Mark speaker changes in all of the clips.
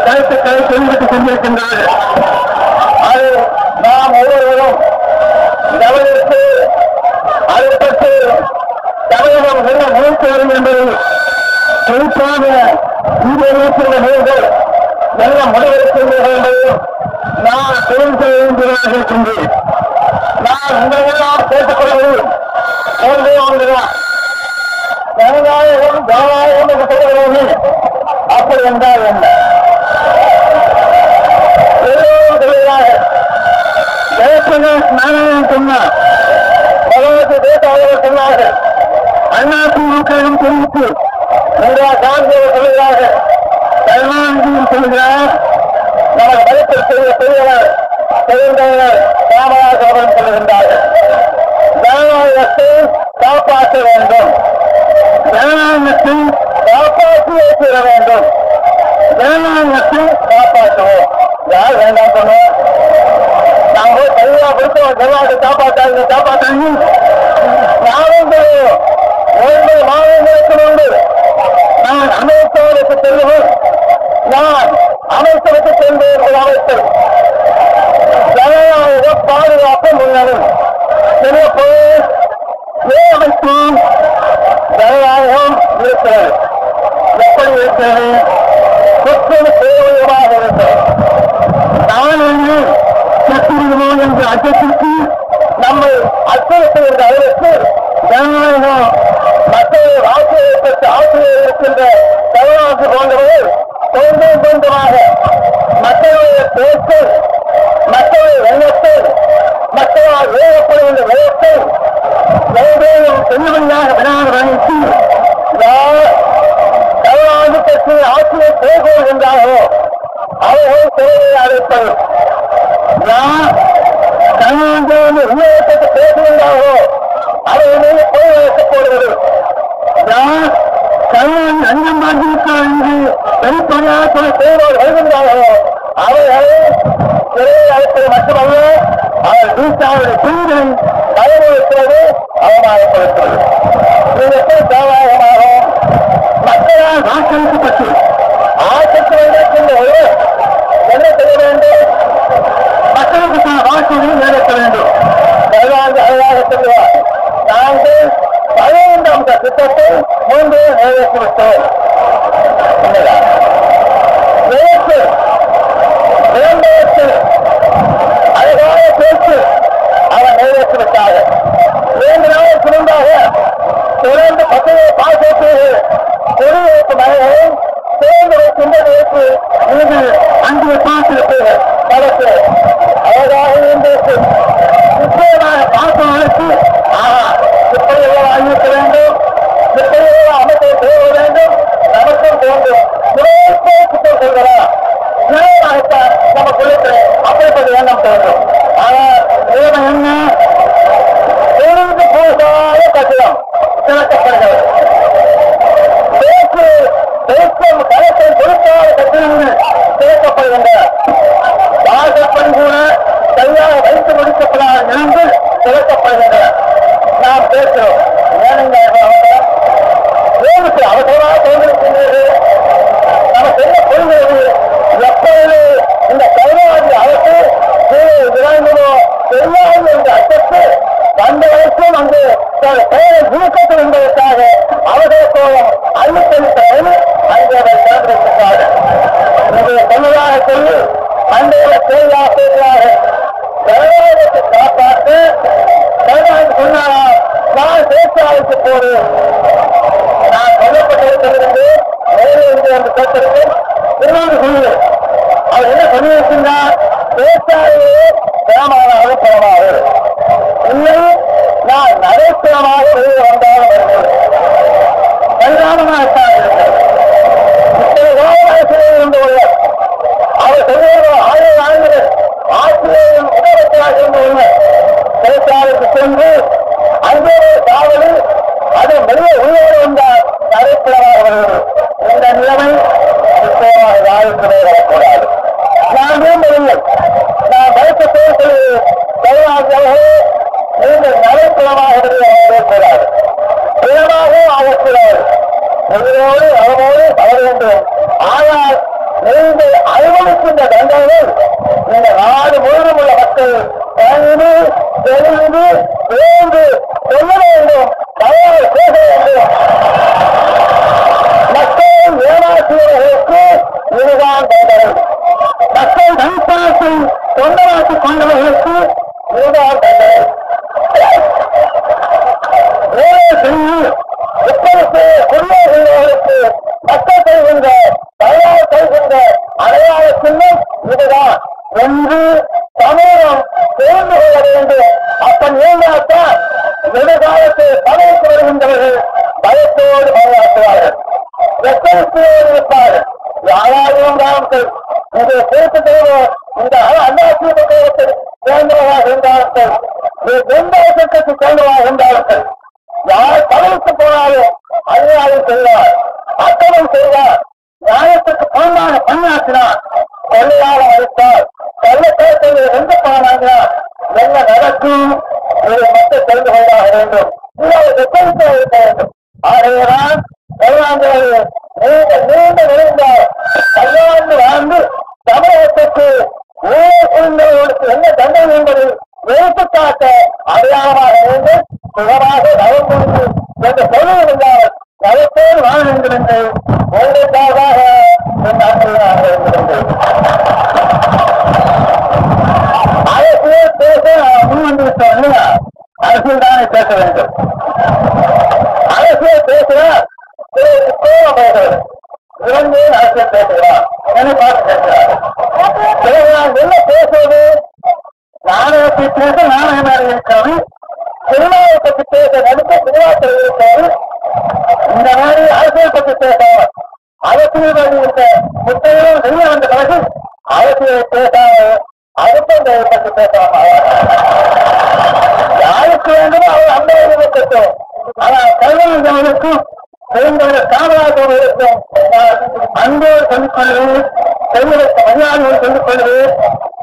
Speaker 1: கருத்துக்களை தெரிவித்துக் கொண்டிருக்கின்றார்கள். அது நாம் ஒவ்வொருவரும் கவனித்து அதை பற்றி தமிழகம் என்ன முயற்சி வரும் என்பது குறிப்பாக இந்த நூல்கள் என்ன முடிவெடுக்கின்றனர் என்பதையும் நான் தெரிந்து கொள்ள வேண்டியதாக இருக்கின்றேன். நான் உங்களெல்லாம் கேட்டுக்கொள்வது ஒன்றே ஒன்றுதான். ஜனநாயகம் ஜனநாயகம் என்று சொல்கிறோமே, அப்படி என்றால் என்ன? எல்லோரும் தெளிவாக நாராயணன் சொன்னார், பகவதி தேச அவர்கள் சொன்னார்கள், அண்ணா திமுகவும் தெரிவித்து இந்திரா காந்தி சொல்கிறாக, கருணாநிதியும் சொல்கிறார், நமது மதத்தில் செய்த பெரியவர் தெரிந்தவர் காமராஜ் அவர்கள் சொல்கின்றார்கள். ஜனநாயகத்தை காப்பாற்ற வேண்டும், ஜனநாயகத்தை காப்பாற்றியே தீர வேண்டும், ஜனநாயகத்தை காப்பாற்றுவோம். யார் வேண்டாம் சொன்னோம்? நாங்கள் தெளிவா கொடுத்தோம், ஜனநாயகத்தை காப்பாற்றாங்க. நானும் தெரியும், ஒன்று மாநிலங்களுக்கு உண்டு. நான் அமெரிக்காவுக்கு செல்லுவோம், நான் அமைச்சருக்கு சென்றேன். ஒரு அமைச்சர் ஜனநாயக பாதுகாப்பு முன்னணி அமைப்பு ஜனநாயகம் இருக்கிறது. எப்படி இருக்கிறது? குற்றம் தேவையமாக இருக்கிறது. நான் என்று செத்துவிடுவோம் என்ற அச்சத்திற்கு நம்மை அச்சுறுத்துகின்ற அளவுக்கு ஜனநாயகம் மக்கள் ஆட்சியை பெற்ற ஆட்சியில் இருக்கின்ற தமிழ்நாட்டு போன்றவர்கள் கொஞ்சம் கொஞ்சமாக மக்களுடைய பேச்சு, மக்களுடைய எண்ணத்தை, மக்களால் வேகப்படுகின்ற வேகத்தை எங்கேயும் தெளிவழியாக வினாக வகித்து யார் தமிழ்நாடு கட்சி ஆட்சியை பேசுகின்றார்களோ அவர்கள் தேவையை அழைப்பது, யார் தமிழ்நாடு உண்மையத்தை பேசுகின்றார்களோ அவர்களை பொய் வைக்கப்படுவது, யார் தமிழ் அஞ்சம் பாண்டியிருக்கிறார் என்று வெளிப்படையாக தேர்தல் வருகின்றார்களோ அவர்களை சிறையை அழைப்பது மட்டுமல்ல, அவர் வீட்டாளருடைய பெண்களை பயமுறுத்துவது, அவமானப்படுத்துவது. இது எப்படி ஜனநாயகமாகும்? மக்களால் வாக்களிக்கப்பட்டு ஆட்சிக்கு வந்திருக்கின்ற என்ன செய்ய வேண்டும்? மக்களுக்கு வாக்குறுதி நிறைவேற்ற வேண்டும். அழகாக சொல்லுவார், நாங்கள் 15 திட்டத்தை முன்பே நிறைவேற்றிவிட்டோம். அழகான பேச்சு அவர் நிறைவேற்றிவிட்டார்கள். 2 நாளுக்கு முன்பாக தொடர்ந்து பசுமை பாசத்து குடியிருப்பு மலைகளை சேர்ந்து வைக்கின்ற நேற்று மீது அங்கே பார்த்திருப்பு வழக்கு அழகாக இருந்திருக்கு. நிச்சயமாக பார்ப்பவர்களுக்கு இப்படியெல்லாம் அறிவிக்க வேண்டும், இப்படியெல்லாம் அமைப்பை செய்ய வேண்டும், நமக்கும் வேண்டும். வேண்டும். ஆனால் நிலைமை என்ன? பொழுது போகாத கட்டிடம் திறக்கப்படுகிறது. பேச்சும் கலத்தை கொடுக்காத கட்டிடங்கள் திறக்கப்படுகின்றன. வாசப்படி கூட சரியாக வைத்து முடிக்கப்படாத நிலங்கள் திறக்கப்படுகின்றன. நாம் பேசுகிறோம், ஏனெங்க அவசரமாக தோன்றிருக்கின்றது. நமக்கு என்ன புரிகிறது? எப்பொழுது இந்த கருணாநிதி அரசு விரைந்ததோ தெரியாது என்ற அச்சத்து வந்த வரைக்கும் அங்கு பெயரை நீக்கத்தில் என்பதற்காக அவசரத்தோடும் அறிவித்தளித்தவர்கள் அங்கே அதை திறந்திருக்கிறார்கள். இதை சொன்னதாக சொல்லி அன்றைய செய்தியாக கருணாநிதியை காப்பாற்ற கருணாநிதி சொன்னாரா, நான் பேச்சாளருக்கு போது நான் சொல்லப்பட்டிருக்கிறது வேறு என்று கேட்டிருக்கேன். திருநாடு சொல்லுவேன். அவர் என்ன சொல்லியிருக்கின்றார்? பேச்சாளர்களே திறமானாக பலமாக இல்லை, நான் நடைத்திறமாக வெளியே வந்தாலும் வருகிறேன். பரிணாமமாகத்தான் இருக்கிறது. இத்தனை கோபராசிலே இருந்து உள்ளவர் அவர் சொல்லுகிற 1000 ஆண்டுகள் ஆசிரியரின் உதவத்தியாக இருந்து உள்ளவர் பேச்சாளருக்கு சென்று அங்கே காவலில் அது வெளியே உள்ளே வந்தால் நடைத்திறமாக வருகிறது. இந்த நிலைமை நிச்சயமாக யாருக்குமே வரக்கூடாது. நான் விரும்பவில்லை. நான் வைத்த பேசுவது கையாகவே நீங்கள் நடைத்திறமாக வரக்கூடாது, திறமாகவும் ஆகக்கூடாது. உயிரோடு அவரோடு வர வேண்டும். ஆனால் நீங்கள் அனுபவிக்கின்ற தண்டனைகள் இந்த நாடு முழுவதும் உள்ள மக்கள் தெரிந்து தெரிந்து வேண்டு சொல்ல வேண்டும், தயார் பேச வேண்டும். மக்கள் ஏமாற்றியவர்களுக்கு இதுதான் தண்டனை. மக்கள் தனிப்பணத்தை சொந்தமாக்கிக் கொண்டவர்களுக்கு இதுதான் தண்டனை. வேலை செய்து இப்பொழுது குடியேறுகிறவர்களுக்கு மக்கள் செய்கின்ற தயார் செய்கின்ற அடையாள சின்னம் இதுதான் என்று சமூகம் தெரிந்து கொள்ள வேண்டும். அப்பன் ஏமாற்றால் எதிர்காலத்தில் பதவிக்கு வருகின்றவர்கள் பயத்தோடு பணியாற்றுவார்கள், எச்சரிக்கையோடு இருப்பார்கள். யாராலும் இருந்தார்கள், இதை சேர்த்து செய்வோம், இந்த அதிமுகத்தை சேர்ந்தவராக இருந்தார்கள், எந்த திட்டத்தை சேர்ந்தவராக இருந்தார்கள், யார் பதவிக்கு போனாலும் அநியாயம் செய்வார், அக்கறம் செய்வார், நியாயத்துக்கு புறம்பான பணியாற்றினார், கொள்ளையாளம் அளித்தார், கள்ளப்பேட்டையை எந்த பணம் வாங்கினார், என்ன நடக்கும் இதை மக்கள் தெரிந்து கொண்டாக வேண்டும். இதை எச்சரிக்கை இருக்க வேண்டும். ஆகையதான் கருணாநிதி நீண்ட நிறைந்த 10 ஆண்டு தமிழகத்திற்கு ஊழல் புரிந்தவர்களுக்கு என்ன தண்டனை என்பது எடுத்துக்காட்ட அடையாளமாக வேண்டும். சுகமாக நலம் புரிந்து என்ற தொழில் இல்லாமல் நலத்தோடு வாழ வேண்டும் என்று உங்களுக்காக அரசியல் பேச முன்வந்திருக்கோம். அரசியல் தானே பேச வேண்டும். அரசியல் பேசுகிறார், கோபம் பேசுகிறது, இறந்து அரசியல் பேசுகிறார், என்ன பார்த்து பேசுகிறார். என்ன பேசுவது? நாடகத்தை பேச நாடகமாக இருக்காது, சினிமாவை பற்றி பேச நடிக்க சினிமாத்தில் இருக்காது. இந்த மாதிரி அரசியல் பற்றி பேசாமல் அரசியல் இருந்த புத்தகம் வெளியே வந்த பிறகு அரசியலை பேசாமல் அடுத்த பற்றி பேசாமல் யாருக்கு வேண்டுமோ அவர் அந்த வழியை பேசுவோம். ஆனால் கல்வியாளர்களுக்கும் பெருந்தவர் காமராஜர்களுக்கும் அன்போடு சொல்லிக் கொள்வது, பெண்களுக்கு மரியாதையோடு சொல்லிக் கொள்வது,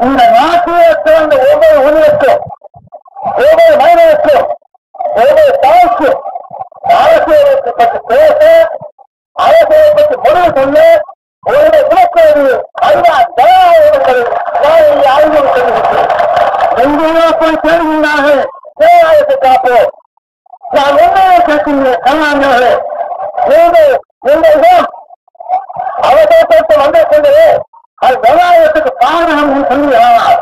Speaker 1: இந்த நாட்டிலே சிறந்த ஒவ்வொரு உயிரிற்கும், ஒவ்வொரு மனிதனுக்கும், ஒவ்வொரு தாய்க்கும் அரசியலை பற்றி பேச, அரசியலை பற்றி முடிவு சொல்ல ஒரு விளக்குவது அதுதான் ஜனநாயகங்கள் ஆய்வு சொல்லிவிட்டது. எங்கேயோ போய் தேடுகின்றார்கள் ஜனநாயகத்தை காப்போம். நான் உண்மையை கேட்கின்றேன். கருணாநிதிகளே, நீங்கள் அவசரத்தை வந்திருக்கின்றது, அது ஜனநாயகத்துக்கு காரணம் சொல்லுகிறார்.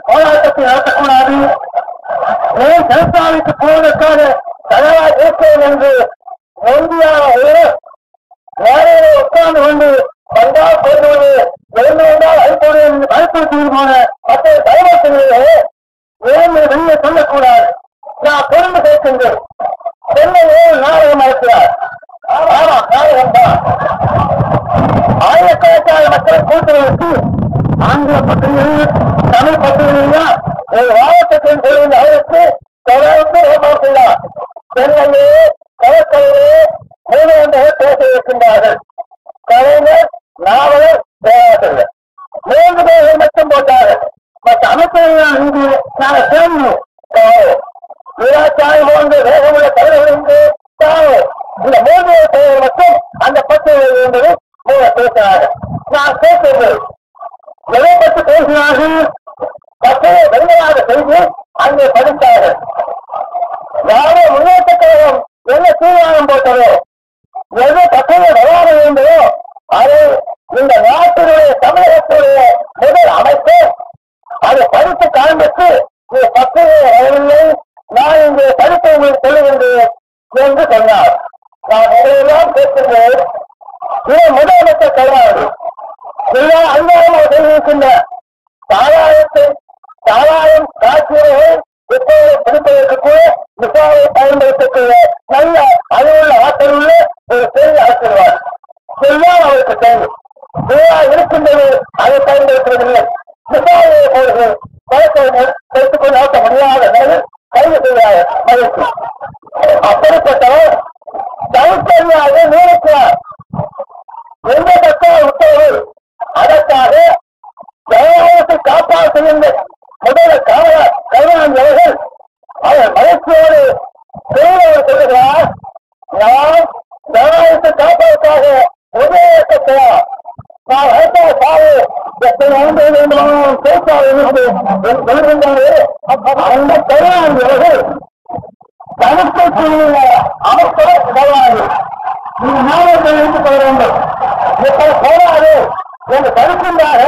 Speaker 1: போராட்டத்தை நடத்தக்கூடாது, ஜனதாவுக்கு போவதற்காக தயாராக இருக்கிறேன் என்று இந்தியான வேலையை உட்கார்ந்து கொண்டு வந்தால் கொள்வது எழுந்து வந்தால் அழுத்தம் போன மற்ற தயவத்திலேயே வேலை வெளியே சொல்லக்கூடாது. நான் பொருள் கேட்கின்றேன். சென்னையே நாடகம் நடக்கிறார். ஆமா, நாடகம் தான். ஆயிரக்கணக்கான மக்களை கூட்டுவதற்கு ஆங்கில பத்திரிகையில் தமிழ் பத்திரிகையா ஒரு மாவட்டத்தின் சொல்லுகின்ற அளவுக்கு தொடர்ந்து ஏமாற்றுகிறார். சென்னையே கடற்கரையே மூலவந்தர்கள் பேச இருக்கின்றார்கள். கலைஞர், நாவலர், பேராசிரியர் 3 பேர்கள் மட்டும் போட்டார்கள். மற்ற அமைச்சர்கள் இங்கு நாங்கள் சேர்ந்து விராச்சாய் போன்ற வேகமுள்ள தலைவர்களுக்கு இந்த 3 பேர்கள் மட்டும் அந்த பத்திரிகையில் இருந்தது பேசினார்கள். நான் கேட்கிறேன், எதை பற்றி பேசினார்கள்? பத்திரிகை வெளியாக செய்து அங்கே படித்தார்கள். யாரோ முன்னேற்ற கழகம் என்ன தீர்மானம் போட்டதோ, எது பத்திரிகை வராது இருந்ததோ அது இந்த நாட்டினுடைய தமிழகத்துடைய முதல் அமைச்சர் அதை படித்து காண்பித்து இது பத்திரிகை வரவில்லை, நான் இங்கே படித்து உங்களுக்கு சொல்லுகின்றேன் என்று சொன்னார். நான் இதையெல்லாம் கேட்கின்றேன். இது முதலமைச்சர் கருணாநிதி எல்லா அங்கமாக தெரிவிக்கின்ற சாராயம் காட்சியர்கள் இப்போது பிடிப்பதற்கு கூட மிசாவை பயன்படுத்தக்கூடிய நல்ல அறிவுள்ள ஆற்றல் உள்ள ஒரு செய்தி ஆசிரியர் எல்லாம் அவருக்கு தெரியும். விழா இருக்கின்றது, அதை பயன்படுத்துவதில்லை. மிசாவை போது பழத்தை எடுத்துக்கொண்டு ஆட்ட முடியாத நிலையில் கைது செய்யாத மகிழ்ச்சி. அப்படிப்பட்டவர் தனித்தனியாக நியமிக்கிறார். எந்த தக்கான உத்தரவு அதற்காக ஜனநாயகத்தை காப்பாற்றுகின்ற முதல்வர் கருணாநிதி அவர்கள் அவர் மகிழ்ச்சியோடு பெரியவர் சொல்லுகிறார், நான் ஜனநாயகத்தை காப்பதற்காக உதயத்தையா நான் அடுத்த சாவு எத்தனை ஆண்டு வேண்டுமானாலும் பேச்சாளர் சொல்கின்றாரே அந்த கருணாநிதி அவர்கள் தனிப்பட்ட அமைச்சர் கருணாநிதி இந்த மாவட்டத்தில் இருந்து பெற வேண்டும் இப்ப போராது என்று தடுக்கின்றாக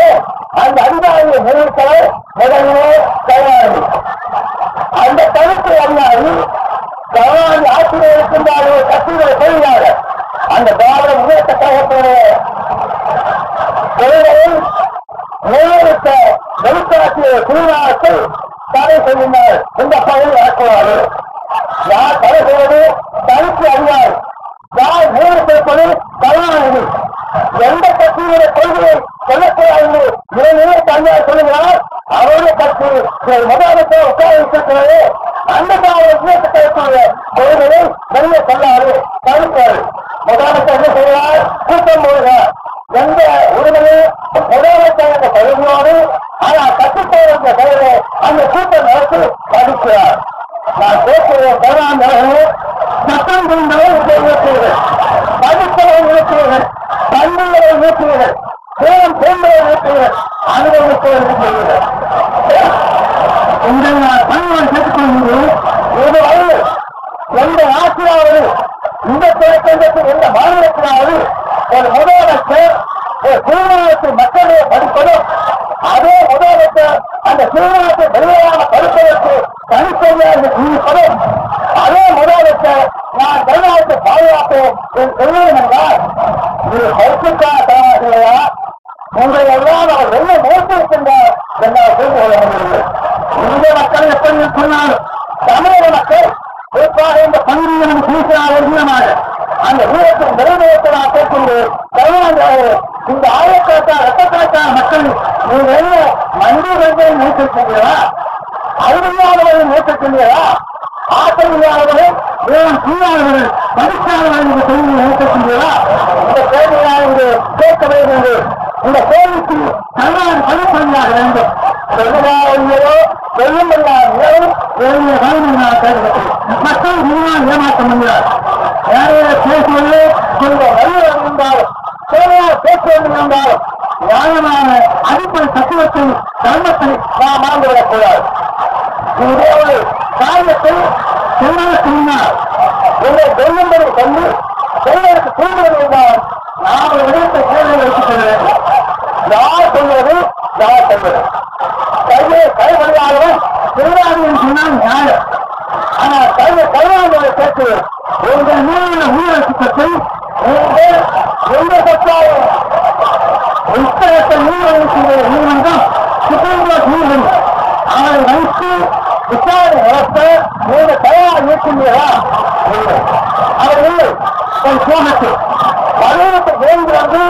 Speaker 1: அந்த அதிகாரியை நிறுத்தவர் முதல்வர் கருணாநிதி. அந்த தடுப்பு அதிகாரி கருணாநிதி ஆட்சியில் இருக்கின்றார்கள் கட்சிகளை சொல்கிறார்கள். அந்த திராவிட முன்னேற்ற கழகத்துடைய கொள்கையை நிலைநிறுத்த வெளிக்காட்டிய தீர்மானத்தை தடை செய்கின்றனர். இந்த பகுதியில் ஆக்குவாரு யார் தடை செய்வது? தடுப்பு அதிகாரி. யார் நியமித்திருப்பது? கருணாநிதி. எந்த கட்சியினுடைய கொள்கையை சொல்லக்கூடாது இளைஞரை தனியார் சொல்லுகிறார். அவருடைய கட்சி முதலமைச்சர் உட்கார்ந்திருக்கிறது. அந்த கட்சியுடைய கொள்கையை வெளியே சொல்லாது தடுப்பாரு. முதலமைச்சர் என்ன செய்கிறார்? கூட்டம் போடுகிறார். எந்த உரிமையும் முதலமைச்சர் என்ற பகுதியோடு ஆனால் கட்டுப்பாடு என்ற பெயரை அந்த கூட்டம் நடத்தி தடுக்கிறார். நான் பேசுகிறேன், கருணாநிதி சட்டம் புரிந்தவை இயக்குவீர்கள், படித்தவை இயக்குவீர்கள், பள்ளிகளை இயக்குவீர்கள், சேலம் தேர்ந்தலை இயக்குவீர்கள், அனுபவிப்பவர்கள் செய்வீர்கள். இந்த பணியை கேட்டுக்கொள்கிறேன். இது வயது எந்த ஆட்சியாவது இந்த தொழிற்சங்கத்தில் எந்த மாநிலத்திலாவது ஒரு முதலமைச்சர் ஒரு தீர்மானத்தை மக்களுடைய படிப்பதும் அதே முதலமைச்சர் அந்த தீர்மானத்தை வெளியான படிப்பதற்கு தனித்தனியாக நியமிப்பதும் அதே முதலமைச்சர் நான் தமிழ்நாட்டை பாதுகாப்பேன் என்று சொல்லுவேன் என்றால் இது கருத்துக்காக தரமாகலையா? உங்களை எல்லாம் அவர் என்ன நேர்த்திருக்கின்றார் என்னால் புரிந்து கொள்ள முடியவில்லை. இந்திய மக்கள் எப்படி சொன்னாலும் தமிழக மக்கள் குறிப்பாக இந்த பகுதியில் குறிப்பிடாத வீரமாக அந்த வீரத்தின் நிறைவேற்ற நான் கேட்கின்ற கருணாநிதி இந்த ஆயிரக்கணக்கான லட்சக்கணக்கான மக்கள் நீங்கள் என்ன மண்டிகளை நினைத்திருக்கின்றீர்களா? அறிவில்லாதவர்களை நினைத்திருக்கின்றீர்களா? ஆற்றல் இல்லாதவர்கள் வேறும் சூழாதவர்கள் படிக்காதவர்கள் இந்த செய்தியை நினைத்திருக்கின்றீர்களா? இந்த கேள்வியாக இங்கு கேட்க வேண்டும். இந்த கேள்விக்கு கருணாநிதி பதில் சொல்லியாக வேண்டும். சொல்லுவாரோ சொல்லும்படியாரும் மக்கள் முன்னால் ஏமாற்ற முடியாது. யாரைய பேசுவது கொஞ்சம் வழியில் இருந்தாலும் சேவையாக பேச வேண்டும் என்றாலும் நியாயமான அடிப்படை தத்துவத்தை தர்மத்தை நாம் மறந்துவிடக்கூடாது. இதே ஒரு காரியத்தை செல்வதற்கு முன்னால் உங்களை சொல்லும்படி சொல்லி செல்வதற்கு தூண்டுவது என்றால் நாம் ஒரு விடயத்தை கேள்வியை வைத்துக் கொள்ள வேண்டும். யார் சொல்வது? யார் சொல்வது? கையை கைவழியாளரும் திருவாரூர் சொன்னால் நியாயம். ஆனால் கருணாநிதியை கேட்டு உங்கள் மீதான ஊழல் திட்டத்தை நீங்கள் எந்த சட்டாலும் புத்தகத்தை நீதிமன்ற நீதிமன்றம் சுப்ரீம் கோர்ட் நீதிமன்றம் அவரை வைத்து விசாரணை நடத்த நீங்கள் தயாராக இருக்கின்றீர்களா? அவர் இல்லை. தன் சோகத்தில் வலியுறுத்த வேண்டி வந்து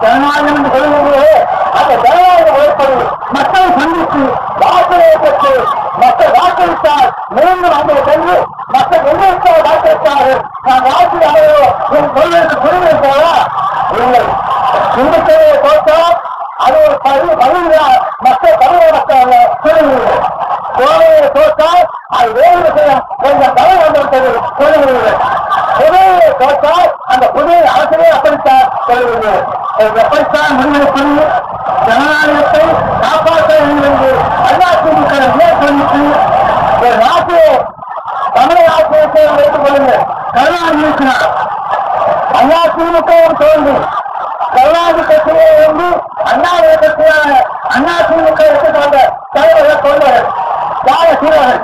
Speaker 1: ஜனநாயகம் என்று சொல்லுகிறீர்களே அந்த ஜனநாயகம் அப்படி மக்களை சந்தித்து வாக்குகளை பெற்று மக்கள் வாக்களித்தால் மீண்டும் அங்கே சென்று மக்கள் எதிர்த்தால் வாக்களித்தார்கள் நான் வாக்கு அடையோ என் கொள்கைக்கு புரிந்து போவா இல்லை. சிந்திக்கையை தோற்றால் அது ஒரு பகுதியா மக்கள் தமிழக மக்கள் சொல்லுகிறீர்கள். கோவையை தோற்றால் அது வேறு விஷயம் கொஞ்சம் தலைவர்கள் சொல்லுகிறீர்கள். புதையை தோற்றால் அந்த புதிய அரசியலே அப்படித்தான் சொல்லுகிறீர்கள். எப்படித்தான் முடிவு பண்ணி ஜனநாயகத்தை காப்பாற்ற வேண்டும் என்று அதிமுக சொல்லிட்டு ஒரு நாட்டிலே தமிழக ஆட்சியை வைத்துக் கொள்ளுங்கள். கருணாநிதி இருக்கிறார். அதிமுகவும் தோன்றி கருணாநிதி கட்சியை வந்து அண்ணாவுடைய கட்சியான அதிமுக எடுத்துக்கொண்ட தலைவர்கள் கொண்டவர் தியாக சீரர்கள்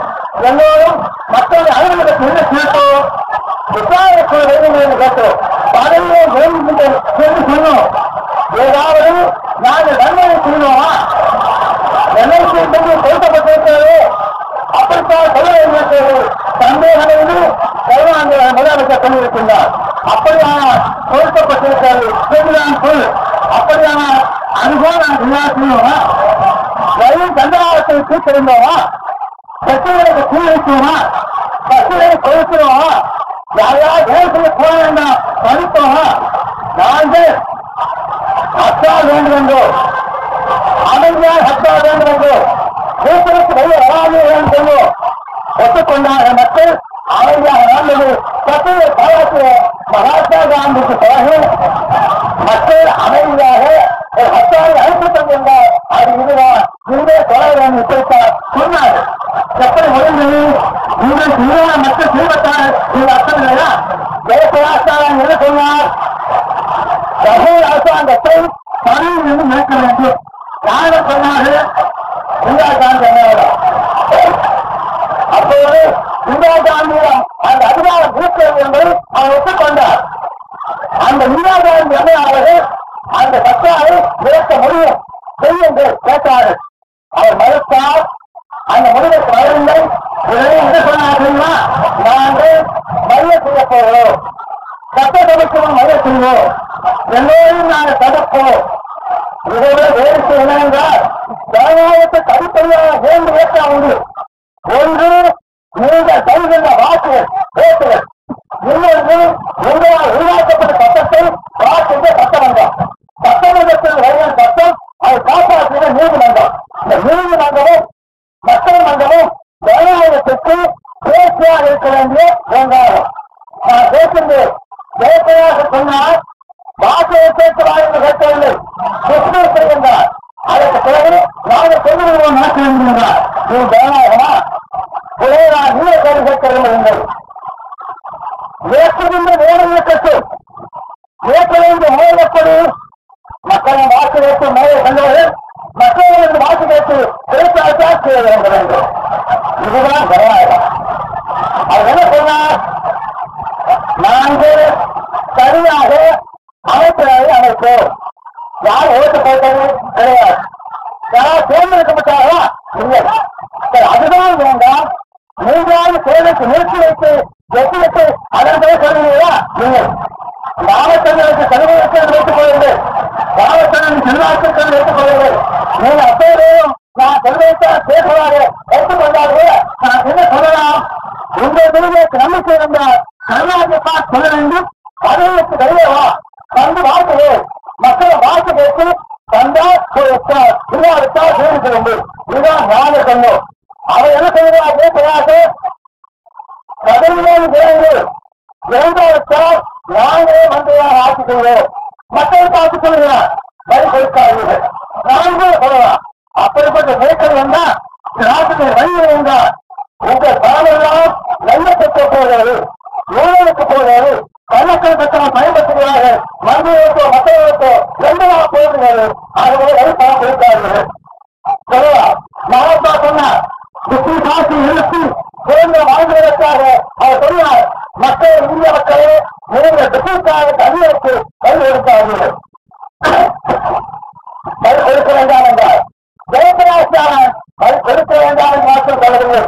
Speaker 1: எல்லோரும் மக்களுடைய அலுவலகத்தை என்ன கேட்டோம், விசாரணை வேண்டும் என்று கேட்டோம். பதவியை வேண்டும் என்று சொன்னோம். ஏதாவது நாங்கள் நன்மையை செய்வோமா? எல்ஐசி கொடுக்கப்பட்டிருக்கிறது. அப்படித்தான் சொல்ல வேண்டியிருக்கிறது. சந்தேகம் கருணாநிதி முதலமைச்சர் சொல்லியிருக்கின்றார். அப்படியானால் கொடுக்கப்பட்டிருக்கிறது சொல். அப்படியானால் அதுபோல் நான் செய்வோமா? வரும் சந்தகாரத்தை தீர்த்திருந்தோமா? கட்சிகளுக்கு தீ வைத்தோமா? கட்சிகளை கொடுக்கிறோமா? யாரையாவது தேசத்தில் போக வேண்டாம் தடுத்தோமா? நாங்கள் ஹத்தால் வேண்டும் என்றோ அமைதியாக ஹத்தால் வேண்டும் என்றோ தேசத்துக்கு வெளியே வராது என்றோ ஒத்துக்கொண்டாக மக்கள் அமைதியாக வாழ்ந்தது கட்சியை பாராட்டிய மகாத்மா காந்திக்கு பிறகு மக்கள் அமைதியாக ஒரு ஹத்தாலை அழுத்தம் என்றால் அது இதுதான் இங்கே தொடர்ந்து இப்படித்தான் சொன்னார்கள். எப்படி முடிந்தது? நீங்கள் இதுவான மக்கள் செய்வத்தால் இது அர்த்தம் இல்லையா? தேசராஷ்டிரம் என்ன சொன்னார்? ரகுல் அரசாங்கத்தை பணியில் இருந்து நிற்க வேண்டும். யாரும் சொன்னார்கள்? இந்திரா காந்தி அம்மையார். அப்போது இந்திரா காந்தியிடம் அந்த அதிகாரம் இருக்கிறது என்பதை அவர் ஒத்துக்கொண்டார். அந்த இந்திரா காந்தி அம்மையாளர்கள் அந்த சட்டாவை நிறுத்த முடியும் செய்யுங்கள் கேட்டார்கள். அவர் மறுத்தார். அந்த முடிவுக்கு வரவில்லை. உடனே என்ன சொன்னார்கள்? நாங்கள் மைய செய்ய போகிறோம், சட்டசபைக்கு மைய செய்வோம், எல்லோரும் நாங்கள் தடுப்போம். இதோட வேறு என்னவென்றால் ஜனநாயகத்துக்கு அடிப்படையாக வேண்டு ஏற்ற உண்டு. ஒன்று நீங்கள் தருகின்ற வாக்குகள் ஓட்டுகள், இன்னொன்று உங்களால் உருவாக்கப்பட்ட சட்டத்தை காக்கின்ற சட்டமன்றம், சட்டமன்றத்தில் வருகிற சட்டம் அதை காப்பாற்றுகிற நீதிமன்றம். இந்த நீதிமன்றமும் மக்கள் மன்றமும் ஜனநாயகத்திற்கு பேச்சியாக இருக்க வேண்டிய ஒன்றாகும். நான் பேசுகிறேன். பேச்சையாக சொன்னால் வாசலை கேட்கிறார் என்று கேட்கவில்லை, கிருஷ்ணர் செய்கின்றார். அதற்கு பிறகு நாங்கள் சொல்லுகிறோம் நடக்க வேண்டும் என்றார். இது ஜனநாயகமா? ஒரே நான் நீங்க கேள்வி கேட்கவில்லை என்பது ஏற்றுகின்ற வேலையை கட்டு ஏற்கனவே மோதப்படி மக்களின் வாக்கு கேட்டு மேலே சென்றவர்கள் மக்களின் வாக்கு கேட்டு பேச்சாட்டால் செய்ய வேண்டும். இதுதான் ஜனநாயகம். அவர் என்ன சொன்னார்? நாங்கள் சரியாக அமைச்சரவை அமைப்போம். யார் ஓட்டு போட்டது கிடையாது. யாராவது தேர்ந்தெடுக்கப்பட்டார்களா? இல்லை. அதுதான் வேண்டாம். மூன்றாவது தேர்தலுக்கு நிறுத்தி வைத்து வெற்றியத்தை அதன் பேர் சொல்லுவீங்களா? இல்லை. மாவட்டங்களுக்கு சலுகைக்கு வைத்துக் கொள்ளுங்கள். மாவட்டங்களின் செல்வாக்கு வைத்துக் கொள்ளுங்கள். நீங்கள் அப்போதையும் நான் செல்வைத்தான் பேசுவாக எடுத்துக்கொண்டார்கள். நான் என்ன சொல்லலாம்? உங்கள் விருதுக்கு நம்பிக்கை இருந்தால் கருணாநிதி சொல்ல வேண்டும். பதவிக்கு வெளியேவா தந்து வாழ்க்கையே மக்களை வாழ்க்கை கேட்டு தந்தால் இல்லாவிட்டால் சேமிக்க வேண்டும். இதுதான் நாங்கள் சொன்னோம். அவர் என்ன செய்கிறார்? பேசுகிறார்கள். பதவியோடு சேர்ந்து இறந்தாவிட்டால் நாங்களே மந்திரியாக ஆட்சி செய்வோம். மக்கள் பார்த்து சொல்கிறார். வரி கொடுக்காதீர்கள். நாங்களே சொல்லலாம். அப்படிப்பட்ட நேற்று வந்தால் நாட்டுக்கு வழி இருந்தால் உங்கள் பணமெல்லாம் வெள்ளத்துக்கு போகிறது, ஊழலுக்கு போகிறது, கள்ளக்கணக்கத்தை பயன்படுத்துகிறார்கள். மந்திரிகளுக்கோ மக்களுக்கோ எந்தவா போகிறது. அதுவே வரி பணம் கொடுக்காதீர்கள் சொல்லலாம். மகாத்மா சொன்னார், புத்தி காசு எழுத்து குறைந்த வாழ்வதற்காக அவர் சொன்னார், மக்கள் இந்திய மக்களே நீங்கள் புத்திக்காக தண்ணீருக்கு வரி கொடுக்காதீர்கள், வரி கொடுக்க வேண்டாம் என்றார். ஜெயபிரகாஷ் வரி கொடுக்க வேண்டாம் என்று மாற்றம் சொல்லவில்லை.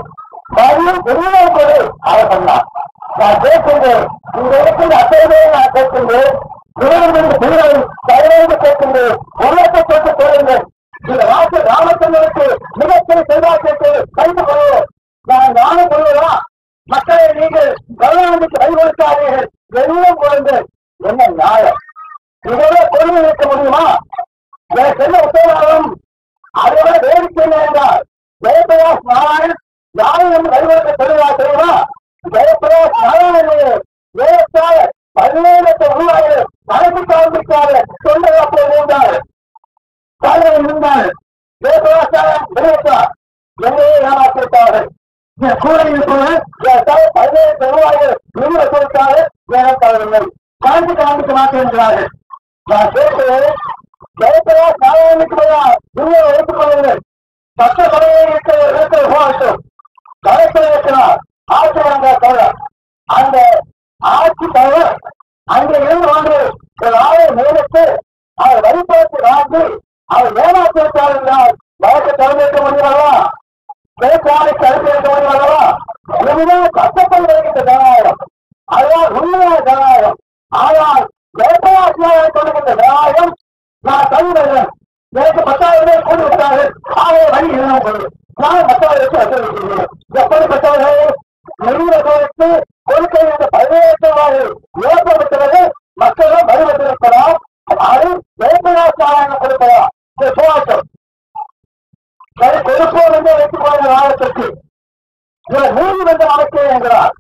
Speaker 1: வரியும் எல்லாம் கொடு அவர் சொன்னார். நான் கேட்கின்றேன். இந்த இடத்தில் அசைவே நான் கேட்கின்றேன். 22 பிரிவுகள் 15 கேட்கின்றேன். 1 லட்சம் தொட்டு சொல்லுங்கள். இந்த வாக்கு உங்களுக்கு மிகப்பெரிய செல்வாக்கு கைது கொள்வோம். நானும் கொள்வதா மக்களை நீங்கள் கருணாநிதிக்கு கை கொடுக்காதீர்கள் எல்லாம் குறைந்து என்ன நியாயம்? இதோட பொறுமை இருக்க முடியுமா? எனக்கு என்ன உத்தரவாதம்? அதை விட வேடிக்கை என்றால் ஜெயபிரகாஷ் நாராயண் யாரும் என்று கை கொடுக்க சொல்லுவா தெரியுமா? ஜெயபிரகாஷ் நாராயணன் ஏற்றால் 17 லட்சம் ரூபாய் கணக்கு காண்பிக்காத தொண்டர் அப்போது இருந்தார். இருந்தார் ஜெயபிரகாஷ் நாராயண் வெளியிட்டார். என்னையே ஏமாற்றிவிட்டார்கள். கூடையில் கூட 17 லட்சம் ரூபாய் நிறுவ கொடுத்தாரு. ஏனத்தார்கள் கணக்கு காண்பிக்க மாட்டேன் என்கிறார்கள். நான் கேட்கிறேன், ஜெயபிரகாஷ் நாராயணுக்கு நிறுவனம் எடுத்துக் கொள்ளுங்கள். சட்டசபையை இருக்கிற போகட்டும். கலெக்டர் இருக்கிறார், ஆட்சி வழங்க தவிர அந்த ஆட்சி தவிர அங்கே இருந்து வந்து ஒரு ஆளை நியமித்து அவர் வழிபாட்டு வாங்கி அவர் ஏமாற்றிவிட்டார் என்றால் வழக்கு திறந்திருக்க முடியுமல்லவா? பேச்சாலைக்கு அனுப்பியிருக்க முடியுமல்லவா? இதுதான் கஷ்டப்பட்டு வருகின்ற ஜனநாயகம். அதுதான் உண்மையான ஜனநாயகம். ஆனால் ஜெயபிரகாஷ் கொடுக்கின்ற ஜனநாயகம் நான் தகுந்தவன். எனக்கு 10,000 கூடி விட்டார்கள். ஆகவே வழி இல்லாமல் கொண்டு நான் 10,000 வசூலிக்கிறேன். எப்படிப்பட்டவர்கள் நிறுவன கோரித்து கொடுக்க இந்த 17 ரூபாய் இழப்பப்பட்டது மக்களும் வருவதற்கலாம். அது ஜெயபிரகாஷ் நாராயணன் கொடுப்பதா? போராட்டம் சரி கொடுப்போம் என்று வைத்துக் கொண்ட நாளத்திற்கு இவர் நீதிமன்றம் அமைக்கிறேன் என்கிறார்.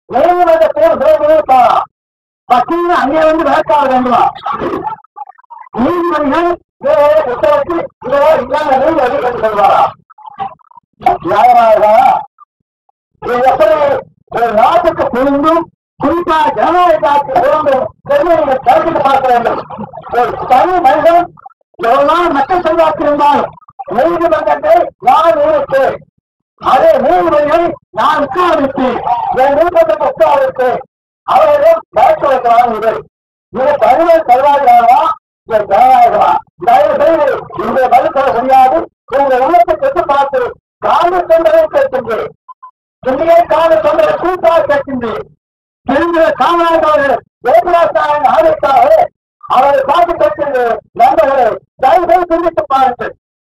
Speaker 1: நீதிமன்றத்தில் விரைவில்லை பக்கீல் அங்கே வந்து விளக்காக வேண்டுமா? நீதிமன்றம் உத்தரவுக்கு இதோ இல்லாத நீதி அதிகம் சொல்வாரா? நியாயமாக இது எப்படி ஒரு நாட்டுக்கு புரிந்தும் குறிப்பாக ஜனநாயகத்துக்கு பொருந்தும் பெருமையை கருத்து பார்க்க வேண்டும். ஒரு தனி மனிதன் எவ்வளவு நாள் மக்கள் செல்வாக்கு இருந்தாலும் நீதிமன்றத்தை நான் நியமித்தேன். அதே நீதிமன்றை நான் உட்கார்வித்தேன். என் நீதிமன்றத்தை உட்கார்வித்தேன். அவர்களிடம் வழக்கு வைக்கலாம். இது தனிமை செல்வாதிகாரமா ஜனநாயகமா? தயவு செய்து இந்த பதில் சொல்ல முடியாது. உங்கள் உள்ளத்தை கெட்டு பார்த்து காங்கிரஸ் தொண்டரை கேட்கின்றேன். இந்திய காங்கிரஸ் தொண்டரை கூட்டாக கேட்கின்றேன். தெரிந்த காமராஜர் ஜெயபிரகாஷ் நாராயணன் ஆதரித்தாக அவரை பார்த்து கேட்கின்றேன். நண்பர்களை தயவு செய்து சிந்தித்து பாருங்கள்.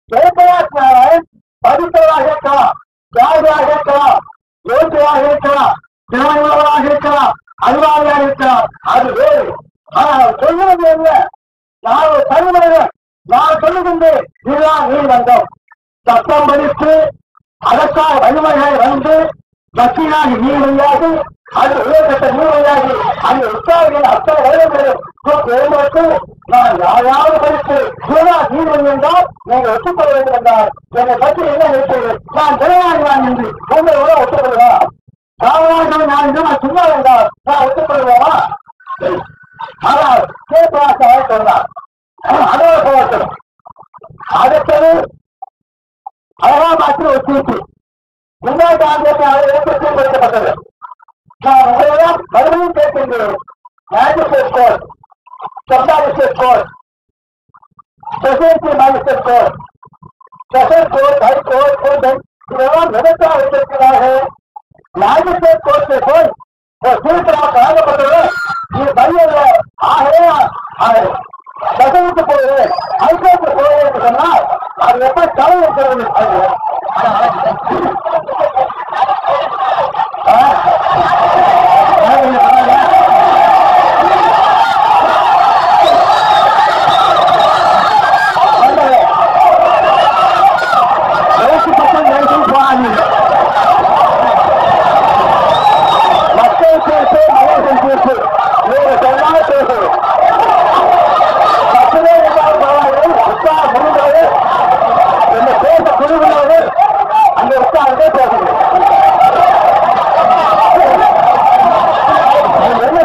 Speaker 1: ஜெயபிரகாஷ் நாராயணன் படித்தவராக இருக்கலாம், தியாகியாக இருக்கலாம், யோசியாக இருக்கலாம், திறமையுள்ளவராக இருக்கலாம், அறிவாளியாக இருக்கலாம். அது வேறு. ஆனால் சொல்லுவது என்ன? நான் ஒரு தனிமனிதன். நான் சொல்லுகின்றேன், இதுதான் நீதிமன்றம். சட்டம் படித்து அதற்காக வலிமையாக வந்து வக்கீலாகி நீதியாகி அது உயர்கட்ட நீதியாகி அந்த உற்சாகிகள் அத்தனை வருடங்களும் நான் யாராவது படித்து இதுதான் நீதிமன்றம் என்றால் நீங்கள் ஒத்துக்கொள்ள வேண்டும் என்றால் என்னை பற்றி என்ன நினைத்தது? நான் ஜனநாயகன் என்று உங்களோட ஒத்துக்கொள்வா? காவலாளர்கள் நான் நான் சும்மா என்றால் நான் ஒத்துக்கொள்வேனா? ஆனால் கேட்பாக சொன்னார். அதோட போகட்டும். அடுத்தது அழகாமாற்று ஒரு தீர்ப்பு முன்னாள் காங்கிரஸ் ஏற்படுத்தி கொடுக்கப்பட்டது. நான் உங்களிடம் மறுபடியும் கேட்கின்றேன். Magistrate court, sub magistrate court, speciality magistrate court, special court, high court, court இதெல்லாம் எதற்காக வைத்திருக்கிறார்கள்? மேஜிஸ்ட்ரேட் கோர்ட்டை போய் ஒரு தீர்ப்பாக வழங்கப்பட்டது. இது பையன் ஆகவே ஸ்பெஷலுக்கு போகுது, ஹைகோர்ட்டு போகுது என்று சொன்னால் அது எப்படி தலை இருக்கிறது? மக்கள் பேசு, மகன் பேசு, நீங்க சொன்னாலும் பேசு. பக்கமே இருந்தாலும் பரவாயில்லை. உற்சாக முடிந்தது என்ன பேச குழுவினர்கள் அங்கே உற்சாகத்தே பேசுகிறேன். என்ன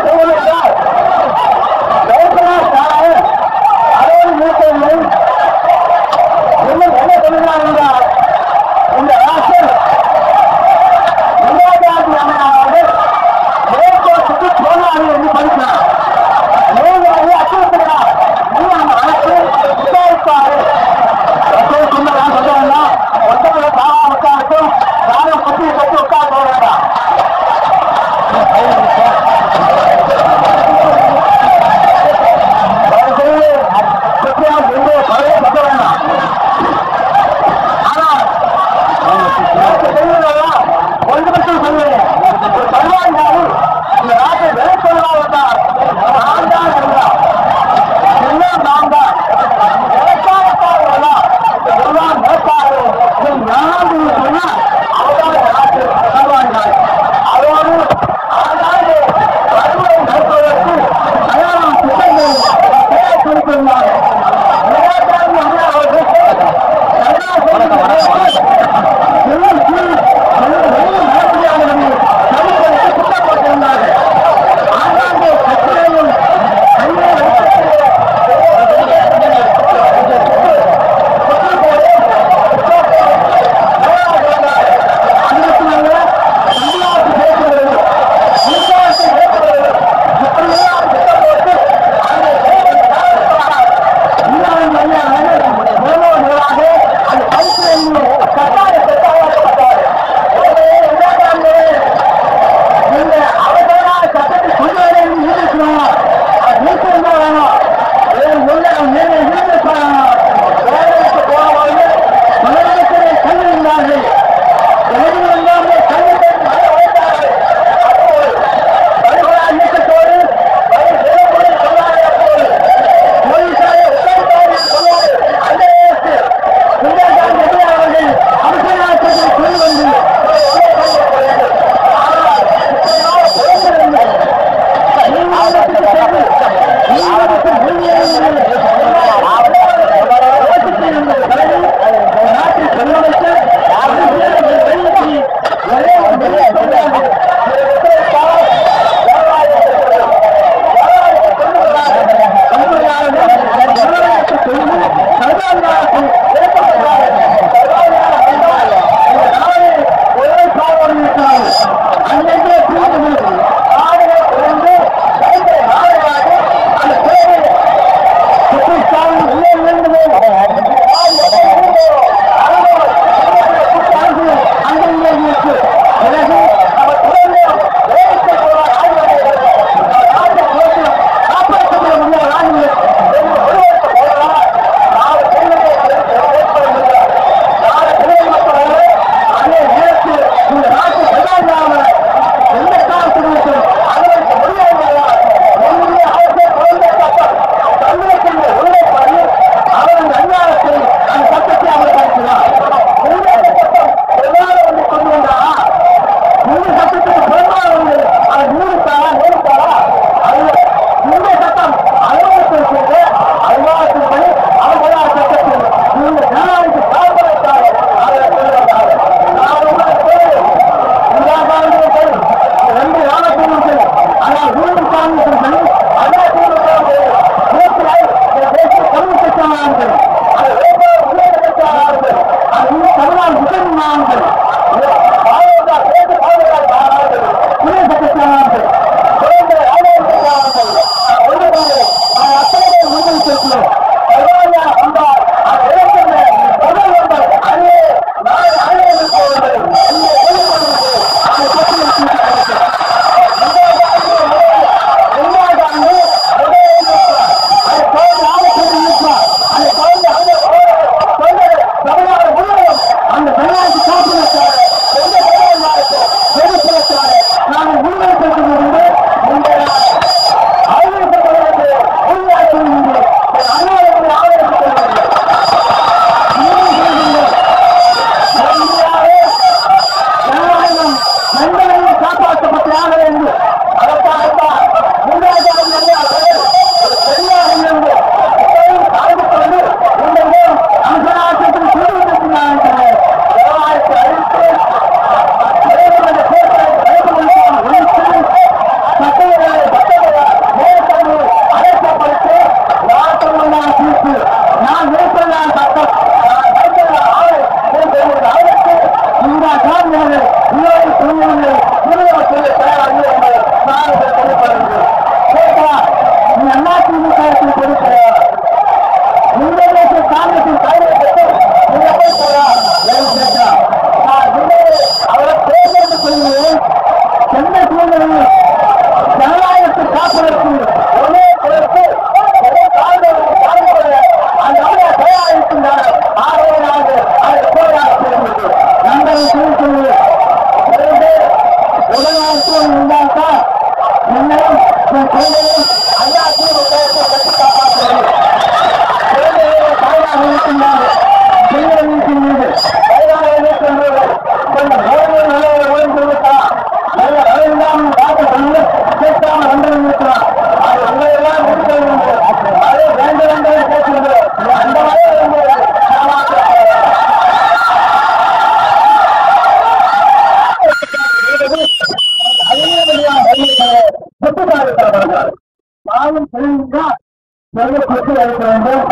Speaker 1: வைக்க வேண்டும்,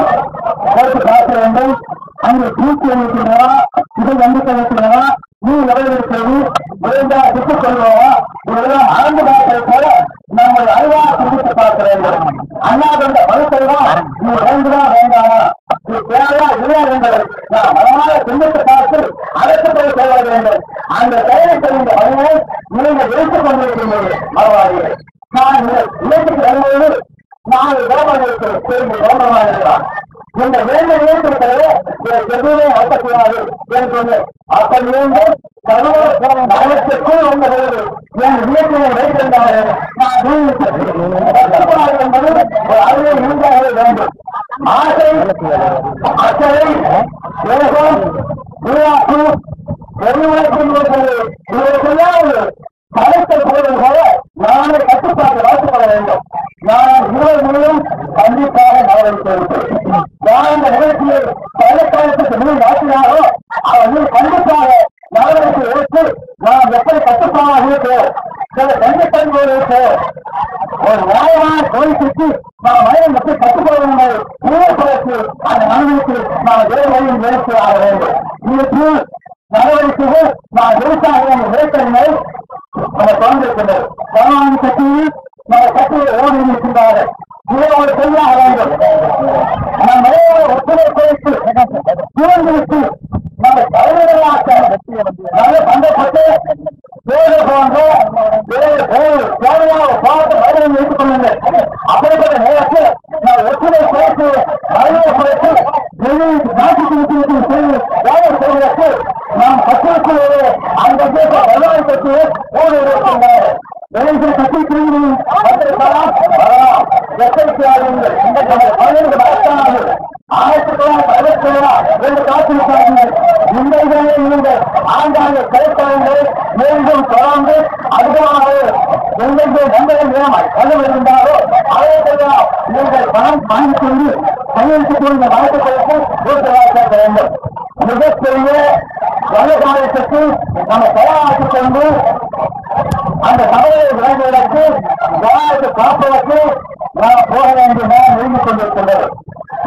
Speaker 1: போட்டு பார்க்க வேண்டும். அங்கு தூக்கி வைக்கிறவா, இதை நம்பிக்கை வைக்கிறவா, நீ எவ்வளவு இருக்கிறது, விழுந்தா விட்டுக் கொள்வோவா, இதெல்லாம் ஆழ்ந்து பார்ப்பதை போல நம்மை அறிவா சிந்தித்து பார்க்க வேண்டும். அண்ணாதுண்ட மறுத்தெல்லாம் நீ வேண்டுதான் வேண்டாமா, நீ தேவையா இல்லையா என்பதை நான் மனமாக சிந்தித்து பார்த்து அதற்கு போய் செல்ல வேண்டும். அந்த செயலை செய்கின்ற வழியை நீங்கள் எடுத்துக் கொண்டிருக்கின்றது மறவாதீர்கள். நான் இயற்கைக்கு வரும்போது 4 கோபங்களுக்கு சேர்ந்து கோபமாக இருக்கிறான். இந்த வேண்டல் ஏற்படுத்தவே எதுவுமே நடத்தக்கூடாது என்று அப்படி வேண்டும். நகரத்திற்குள் வந்தபோது என் இயற்கையை வைத்திருந்தார்கள். நான் என்பது ஒரு அறிவை இருந்தாக வேண்டும். ஆசை, அச்சரை, வேகம், விளையாட்டு, இவருக்கெல்லாம் பலத்தை போவது போல நானே கட்டுப்பாட்டு வளர்த்துக்கொள்ள வேண்டும். நான் இருவர் மூலம் கண்டிப்பாக நடவடிக்கை நான் இந்த நிகழ்ச்சியை பலக்காலத்துக்கு முன் மாற்றினாரோ அவர் கண்டிப்பாக நடவடிக்கை எடுத்து நாம் எப்படி கட்டுப்பாடாக இருக்கிறோம், சில கண்டிப்போடு இருக்கிறோம். ஒரு நியாயமான கோரிக்கைக்கு நாம் மனிதன் எப்படி கட்டுப்படுவதை உருவப்படுத்தி அந்த மனிதனுக்கு நாம் வேலையை நிறுத்தி ஆக வேண்டும். இதற்கு நடவடிக்கைகள் நான் விவசாய நிலைத்தன்மை நம்ம தொடர்ந்திருக்கின்றது. சமாதி கட்சியில் நம்ம கட்சியை ஓடி இருக்கின்றார்கள். இதை ஒரு செய்யாக வேண்டும். நம்ம ஒற்றுமை குறித்து சூழ்நிலைக்கு நம்ம தலைவர்களாக நல்ல பந்தப்பட்டு தேர்தல் போன்ற தேவையாக பார்த்து மனிதனை வைத்துக் கொள்ளுங்கள். அப்படிப்பட்ட நேரத்தில் நான் ஒற்றுமை குறித்து மனிதனை குறித்து நாட்டுக்கு வேலை செய்வதற்கு நாம் கட்சிக்கு அந்த வருவாய் கட்சியை ஓடி இருக்கின்றனர். இளைஞர் கட்சி பிரிவுகளில் வரலாம், எச்சரிக்கையாளர்கள் இந்த 19 1967 காத்திருக்கிறார்கள். இந்த இதனை நீங்கள் ஆண்டாண்டு கருத்தவர்கள் மீண்டும் தொடர்ந்து அதிகமாக எங்களுக்கு நம்பரை நியமாய் கொண்டு வருகின்றாரோ அதற்கெல்லாம் நீங்கள் பணம் வாங்கிக் கொண்டு கையெழுத்துக் கொண்ட வழக்குகளுக்கு கூடுதலாக சேர்க்க வேண்டும். மிகப்பெரிய வல்லகாலத்துக்கு நம்ம தயாராக்கிக் கொண்டு அந்த சபையை விளங்குவதற்கு யாருக்கு காப்பதற்கு நாம் போக வேண்டும் என எழுதிக் கொண்டிருக்கின்றது.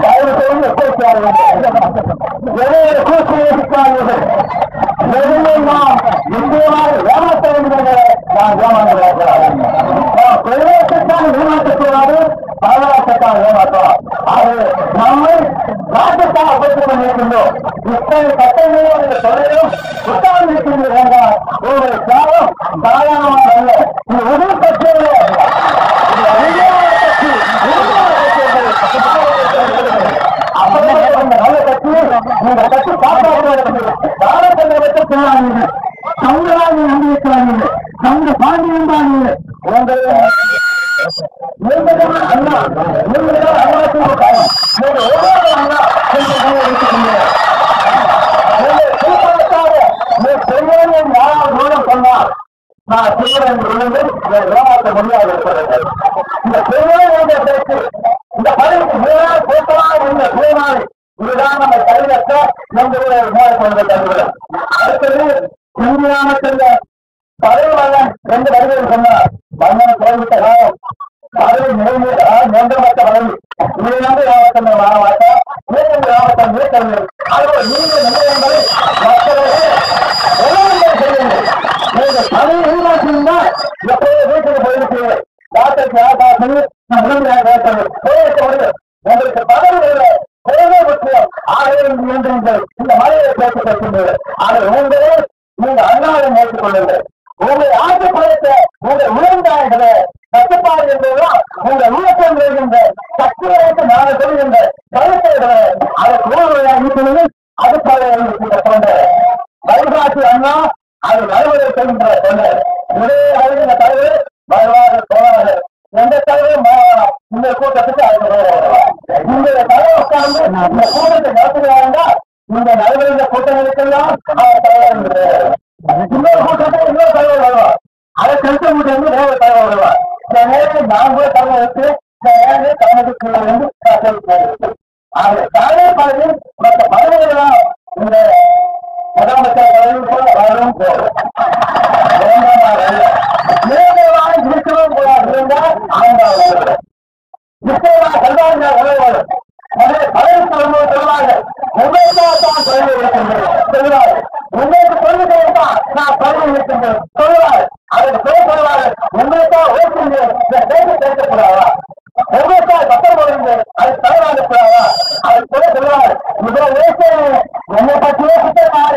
Speaker 1: தயவு செய்து எச்சரிக்கையாளர்கள் எதையை கூப்பிடுவதற்காக எதுவுமே நாம் நிச்சயமாக ஏமாற்ற வேண்டும் என்பதை நாம் ஏமாற்றுகிறார்கள். நாம் பெருமைக்குத்தான் ஏமாற்றக்கூடாது, பாதுகாக்கத்தான் ஏமாற்றலாம். அது நம்மை நாட்டுக்காக வைத்துக் கொண்டிருக்கின்றோம். இத்தனை சட்டங்களும் இந்த தொழிலும் புத்தகம் இருக்கின்றது என்றால் ஒரு தியாகம் சாதாரணமாக அல்ல. இது உதவி கட்சியோட நல்ல கட்சி இந்த கட்சி காப்பாற்றுவதற்கு சங்கராஜி நம்பியிருக்கிறார்கள். சங்க பாண்டியன் தான் அண்ணா சொன்னார். நான் செய்கிறேன் ஏமாற்ற முடியாது இருக்கிறது. இந்த செய்ய பேச்சு இந்த பதவிக்கு மேலால் போட்டலாம் என்ற சுயநாள் இதுதான் நம்ம கைவிடத்த எங்களுடைய விவாதப்படுகிற கருவிகள். அடுத்தது இந்தியான செல்ல பதவிவரன் 2 வருகைகள் சொன்னார். மன்னன் கோவிட்ட காலம் பதவி நிரந்தரமற்ற பதவி இதை யாவத்தன் மாவட்ட நீக்கம் யாவத்தன் நீக்கங்கள் அதோட நீங்க நிலையங்களை மக்களுக்கு செய்யுங்கள். நீங்கள் பதவி உருவாக்கினா எப்போது வீட்டுக்கு போயிருக்கீர்கள். டாக்டருக்கு யாருக்காக உங்களுக்கு பதவிகளை குறைவே முக்கியம். ஆயிரம் இந்த மலையை பேசிக் கொள்கின்றது. அதை உங்களே நீங்கள் அண்ணாவை ஏற்றுக் கொள்ளுங்கள். உங்களை ஆட்சிப்படுத்த உங்கள் உயர்ந்தாய்களை கட்டுப்பாடு என்பதுதான் உங்கள் ஊக்கம் வருகின்ற சக்திகளுக்கு நாங்கள் சொல்கின்ற கருத்துகளை அதற்கு ஊழலாக இருக்கிறது. அதுக்காக தொண்டை வழிகாட்டு அண்ணா அது நடைமுறை செய்கின்ற தொண்டை ஒரே அறிவிந்த தலைவர் வருவாறு போவார்கள். எந்த தலைவரும் இந்த கூட்டத்துக்கு இந்த தலைவர் உட்கார்ந்து இந்த கூட்டத்தை நடத்துகிறார்கள். இந்த நடைமுறை கூட்டங்களுக்கெல்லாம் அவர் தலைவர் இன்னொரு கூட்டத்தில் இன்னொரு தலைவர் வருவார். அதை கருத்து கூட்டம் வேறு தலைவர் வருவார். இந்த நேரத்தில் நான் கூட தலைவர் வச்சு தலைமைக்கு தலைவர் பதவியில் மற்ற பதவிகளெல்லாம் இந்த முதலமைச்சர் பதவி போல வரும் போதும் இருக்கவும் கூடாது இருந்தால் ஆண்டாள் நிச்சயமாக கல்வாங்க உழைவாள் நான் பதவி இருக்கின்றேன் சொல்லுவார். உங்களுக்கு சொல்லுகிறேன் நான் பதவி இருக்கின்றேன் சொல்லுவார். அதற்கு பேர் சொல்லுவார், உங்களுக்காக ஓட்டுங்க பேச பேசக்கூடாதா, உங்களுக்காக சட்டம் போடுங்க அது தலைவாங்கக்கூடாதா, அது சொல்ல சொல்லுவார். முதல் பேசுறேன் என்னை பற்றியே குற்றமாக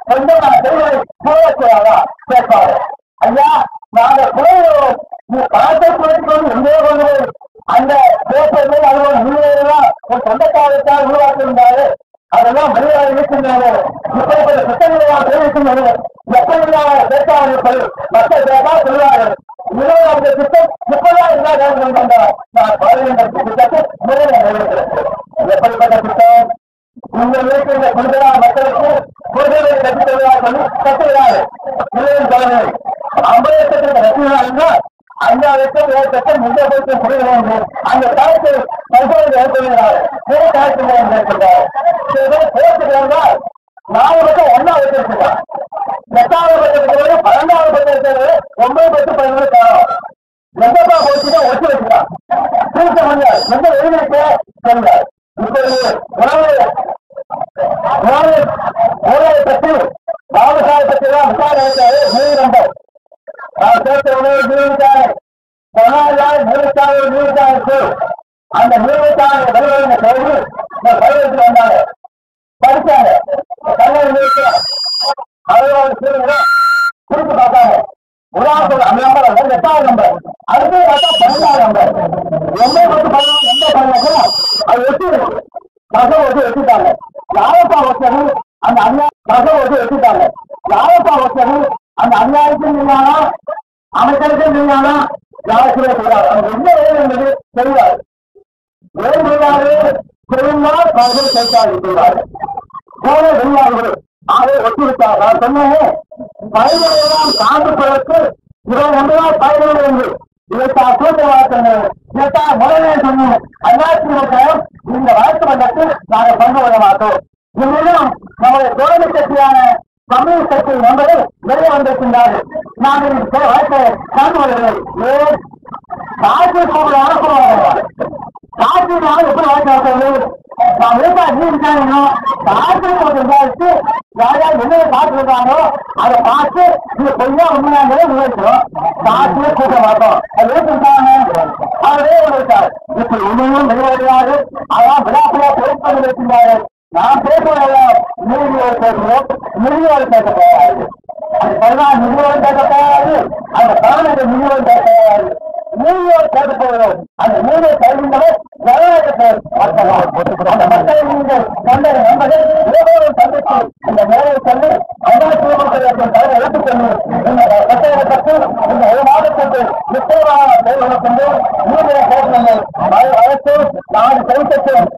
Speaker 1: கொஞ்சம் நான் செய்வதை சொல்லக்கூடாதா கேட்பாரு. ஐயா நாங்க குறைவோம், நீ பணத்தை குறைக்கணும் எங்கே கொண்டு அந்த பேசுறது அதோட முன்னேறலாம் ஒரு சொந்தக்காரத்தால் உருவாக்கியிருந்தாரு. அதெல்லாம் மனிதராக இருக்கின்றார்கள். இப்படிப்பட்ட திட்டங்களாக தெரிவிக்கின்றது. எப்படியாக பேசாமல் மக்கள் பேசா சொல்வார்கள். இருபதாவது திட்டம் இப்பதான் இருந்தால் நான் பாராளுமன்ற திட்டத்தை முதலில் நிறைவேற்றுகிறேன். எப்படிப்பட்ட திட்டம்? உங்கள் வீட்டில் இந்த குடும்பா மக்களுக்கு குடும்பத்தை கட்டித்தருவதாக சொல்லி கட்டுகிறார்கள். இளைஞர் தலைமை 50 லட்சத்துக்கு கட்டுகிறார்கள். 5 லட்சம் 7 லட்சம் முன்னேற்ற புரிகிறது. அந்த காலத்தில் பல்வேறு ஏற்படுகிறார்கள். பிற காலத்தில் மேற்கொண்டார் போட்டுகிறார்கள். 4 லட்சம் 1 வச்சிருக்கிறார். 8வது பட்சத்துக்கு 12வது பட்சத்துக்கு 9 பட்சம் 11 காலம் எங்கப்பா போச்சுன்னா ஒட்டு வச்சுக்கலாம். திருத்த முடியாது. எந்த வெளியிட்டு சொல்றார். இப்பொழுது உணவை பற்றி பாபுசாஹி பற்றி தான் விசாரித்தாரு. 3 நம்பர் நான் சேர்த்த உணவு நிரூபித்தாரு. சொன்னால்தான் நிரூபித்தாருக்கு அந்த நிரூபித்தாங்க வருவதை சொல்லி பருவத்துக்கு வந்தாங்க, படித்தாங்க. கல்லூரி நிறுத்தினார். அவரோட சூழ்நிலை குறித்து பார்த்தாங்க. உதாரணத்துக்கு அந்த நம்பர் 8வது நம்பர், அடுத்து பார்த்தா 12வது நம்பர். 9 எந்த பண்ணணும் அது வெட்டி பசங்க வச்சு வச்சுட்டாங்க. யாரப்பா வச்சது அந்த பசங்க வச்சு வச்சுட்டாங்க. யாரப்பா வச்சது அந்த அநியாயத்தில் நீங்கானா அமைச்சருக்கும் நீங்கானா யாருக்குமே சொல்றாரு. அவங்க என்ன வேலை என்பது தெரியாது. ஏன் செய்யாது தெரிந்தால் பலர்கள் சேர்த்தார்கள் சொல்றாரு. போல வெளியாகுது ஆகவே ஒத்துவிட்டார். நான் சொன்னேன் பயணம் தாண்டுவதற்கு 21 நாள் பயணம் என்று இதற்காக கூட்ட வாழ்க்கை இதற்காக முதலே சொன்னேன். அண்ணாச்சி இந்த வாழ்க்கை மன்றத்தில் நாங்கள் பங்கு கொள்ள மாட்டோம். இன்றும் நமது தோழமை கட்சியான கம்யூனிஸ்ட் கட்சி நண்பர்கள் வெளியே வந்திருக்கின்றார்கள். நாங்கள் வாழ்க்கை கண்டு கொள்ளவில்லை. ஏன் காற்று கூட அனுப்புவாங்க. காற்றினால எப்படி வாழ்க்கை நடத்துவது? நான் விவசாயம் நீங்க காற்று விசாரிச்சு யார் யார் என்ன காத்திருக்காங்களோ அதை பார்த்து இது கொஞ்சம் உண்மையானதை விளைவிக்கிறோம். காற்று கூட்ட மாட்டோம். அது ஏற்றிருக்காங்க அவரே விளைவித்தார். இப்படி உண்மையும் நிறைவேறாது. அதான் விழாக்குள்ள பொருட்கள் இருக்கின்றாரு. நான் பேசுவதெல்லாம் நீதியோடு பேசுவோம். நிதியோடு பேச போகாது. அது பதினாறு நிதியோடு பேச போகாது. அந்த 15 நிதியோடு பேச போகாது. நீதியோடு பேச போகிறோம். அந்த நீதியை தருகின்றவர் ஜனநாயகத்தை அந்த மக்களை நீங்கள் கண்ட நண்பர்கள் ஏதோ சந்தித்து இந்த வேலையை சொல்லி தவிர எடுத்துக் கொண்டு இந்த கட்டையை பற்றி இந்த 1 மாதத்திற்கு நிச்சயமாக செயல்பட கொண்டு நீதியை பேசுங்கள். அழைத்து நாடு கைப்பற்றும்